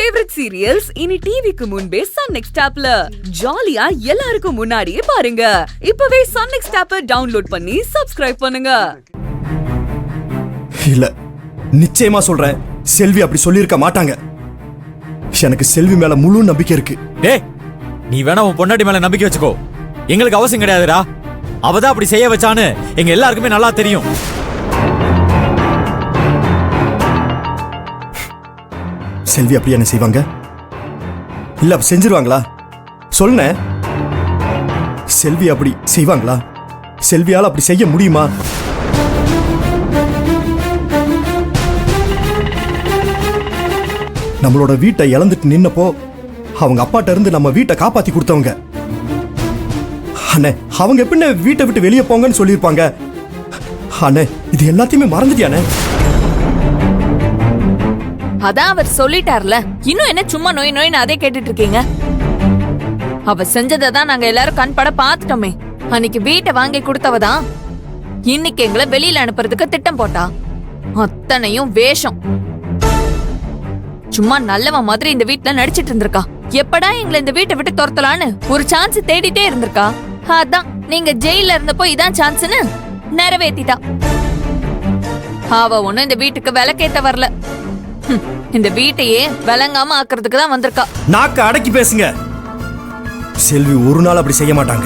Favourite serials இனி டிவிக்கு முன்பே சன் நெக்ஸ்ட் ஆப்ல ஜாலியா எல்லாருக்கும் முன்னாடியே பாருங்க. இப்பவே சன் நெக்ஸ்ட் ஆப்பை டவுன்லோட் பண்ணி சப்ஸ்கிரைப் பண்ணுங்க. இல்ல, நிச்சயமா சொல்றேன், செல்வி அப்படி சொல்லியிருக்க மாட்டாங்க. எனக்கு செல்வி மேல முழு நம்பிக்கை இருக்கு. டேய், நீ வேணா உன் பொண்டாட்டி மேல நம்பிக்கை வச்சுக்கோ. எங்களுக்கு அவசியம் கிடையாதுடா. அவதான் அப்படி செய்ய வச்சான்னு எங்க எல்லாருக்குமே நல்லா தெரியும். செல்வி அப்படி என்ன செய்வாங்க? இல்ல செஞ்சிருவாங்களா? சொல்லுன. செல்வி அப்படி செய்வாங்களா? செல்வியால அப்படி செய்ய முடியுமா? நம்மளோட வீட்டை இழந்துட்டு நின்னப்போ அவங்க அப்பாட்ட இருந்து நம்ம வீட்டை காப்பாத்தி கொடுத்தவங்க. அண்ணே, அவங்க எப்படின்னு வீட்டை விட்டு வெளியே போங்கன்னு சொல்லியிருப்பாங்க. அண்ணே, இது எல்லாத்தையுமே மறந்துட்டியானே? அதான் அவர் சொல்லிட்டார்ல, இன்னும் என்ன சும்மா நோய் நோய்னு அதே கேட்டுட்டு இருக்கீங்க? அவ செஞ்சதை தான் நாங்க எல்லாரும் கண்பட பாத்துட்டோமே. அன்னைக்கு வீட்டை வாங்கி கொடுத்தவதான் இன்னைக்கு எங்களை வெளியில அனுப்புறதுக்கு திட்டம் போட்டா. அத்தனையும் வேஷம். சும்மா நல்லவன் மாதிரி இந்த வீட்டுல நடிச்சிட்டு இருந்திருக்கா. எப்படா எங்களை இந்த வீட்டை விட்டு துரத்தலான்னு ஒரு சான்ஸ் தேடிட்டே இருந்திருக்கா. அதான் நீங்க ஜெயில இருந்தப்போ இதான் சான்ஸ்னு நிறைவேத்திட்டா. அவ ஒண்ணும் இந்த வீட்டுக்கு விளக்கேத்த வரல. இந்த வீட்டையே விளங்காம ஆக்குறதுக்கு தான் வந்திருக்கா. நாக்க அடக்கி பேசுங்க. செல்வி ஒரு நாள் அப்படி செய்ய மாட்டாங்க.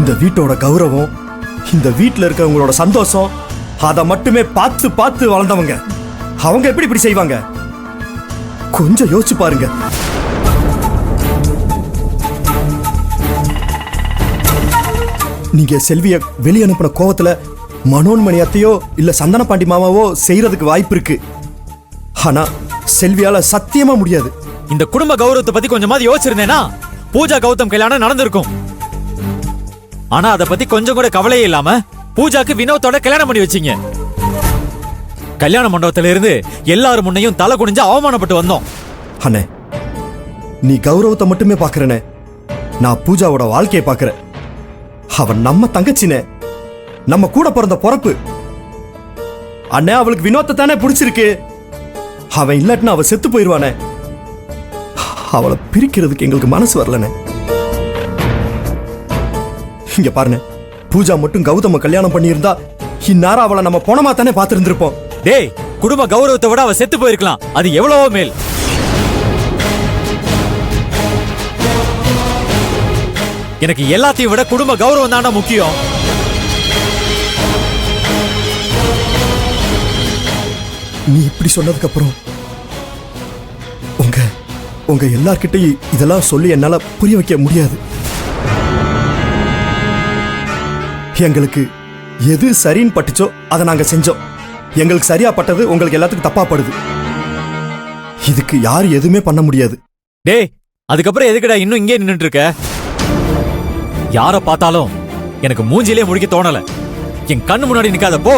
இந்த வீட்டோட கௌரவம், இந்த வீட்டுல இருக்கவங்களோட சந்தோஷம், அதை மட்டுமே பார்த்து பார்த்து வளர்ந்தவங்க. அவங்க எப்படி இப்படி செய்வாங்க? கொஞ்சம் யோசிச்சு பாருங்க. நீங்க செல்விய வெளியே அனுப்பின கோவத்துல மனோன்மணி அத்தையோ இல்ல சந்தன பாண்டி மாமாவோ செய்யறதுக்கு வாய்ப்பு இருக்கு. ஆனா செல்வியால சத்தியமா முடியாது. இந்த குடும்ப கௌரவத்தை பத்தி கொஞ்சமாவது யோசிச்சிருந்தேனா பூஜா கௌதம் கல்யாணம் நடந்திருக்கும். ஆனா அதை பத்தி கொஞ்சம் கூட கவலையே இல்லாம பூஜாக்கு வினோத்தோட கல்யாணம் பண்ணி வச்சீங்க. கல்யாண மண்டபத்தில இருந்து எல்லாரும் முன்னையும் தலை குனிஞ்சு அவமானப்பட்டு வந்தோம். அண்ணே, நீ கௌரவத்தை மட்டுமே பாக்குறனே, நான் பூஜாவோட வாழ்க்கையை பாக்குறேன். அவன் நம்ம தங்கச்சினே, நம்ம கூட பிறந்த பொறப்பு. அண்ணே, அவளுக்கு வினோத்தை தானே பிடிச்சிருக்கு. அவன் இல்லாட்டினா அவ செத்து போயிருவானே. அவளை பிரிக்கிறதுக்கு எங்களுக்கு மனசு வரலனே. இங்க பாருங்க, பூஜா மட்டும் கௌதம கல்யாணம் பண்ணியிருந்தா இந்நேரம் அவளை நம்ம போனமா தானே பார்த்திருந்திருப்போம். டேய், குடும்ப கௌரவத்தை விட அவ செத்து போயிருக்கலாம். அது எவ்வளவோ மேல். எனக்கு எல்லாத்தையும் விட குடும்ப கௌரவம் தானே முக்கியம். நீ இப்படி சொன்னதுக்கு அப்புறம் உங்க எல்லார்கிட்டையும் இதெல்லாம் சொல்லி என்னால புரிய வைக்க முடியாது. எங்களுக்கு எது சரின்னு பட்டுச்சோ அதை நாங்க செஞ்சோம். எங்களுக்கு சரியா பட்டது உங்களுக்கு எல்லாத்துக்கும் தப்பா படுது. இதுக்கு யாரும் எதுவுமே பண்ண முடியாது. டேய், அதுக்கப்புறம் எதுக்குடா இன்னும் இங்கே நின்னுட்டு இருக்க? யார பார்த்தாலும் எனக்கு மூஞ்சிலே முடிக்க தோணல. என் கண்ணு முன்னாடி நிக்காத, போ.